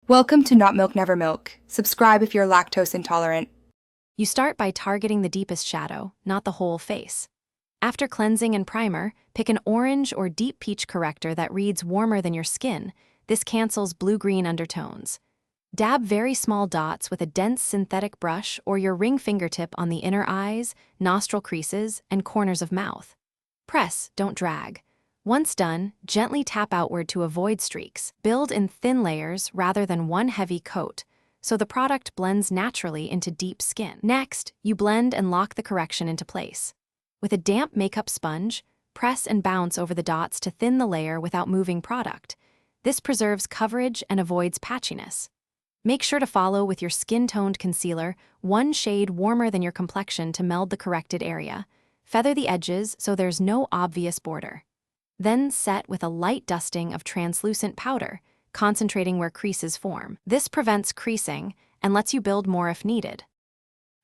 Welcome to Not Milk Never Milk. Subscribe if you're lactose intolerant. You start by targeting the deepest shadow, not the whole face. After cleansing and primer, pick an orange or deep peach corrector that reads warmer than your skin. This cancels blue-green undertones. Dab very small dots with a dense synthetic brush or your ring fingertip on the inner eyes, nostril creases, and corners of mouth. Press, don't drag. Once done, gently tap outward to avoid streaks. Build in thin layers rather than one heavy coat, so the product blends naturally into deep skin. Next, you blend and lock the correction into place. With a damp makeup sponge, press and bounce over the dots to thin the layer without moving product. This preserves coverage and avoids patchiness. Make sure to follow with your skin-toned concealer, one shade warmer than your complexion to meld the corrected area. Feather the edges so there's no obvious border. Then set with a light dusting of translucent powder, concentrating where creases form. This prevents creasing and lets you build more if needed.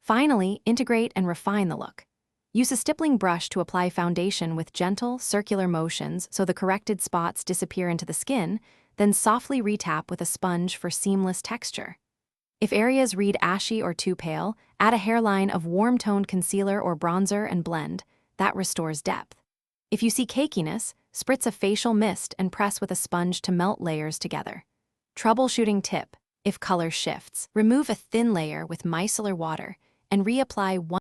Finally, integrate and refine the look. Use a stippling brush to apply foundation with gentle, circular motions so the corrected spots disappear into the skin, then softly retap with a sponge for seamless texture. If areas read ashy or too pale, add a hairline of warm-toned concealer or bronzer and blend. That restores depth. If you see cakiness, spritz a facial mist and press with a sponge to melt layers together. Troubleshooting tip: if color shifts, remove a thin layer with micellar water and reapply one.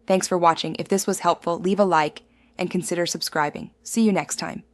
Thanks for watching. If this was helpful, leave a like and consider subscribing. See you next time.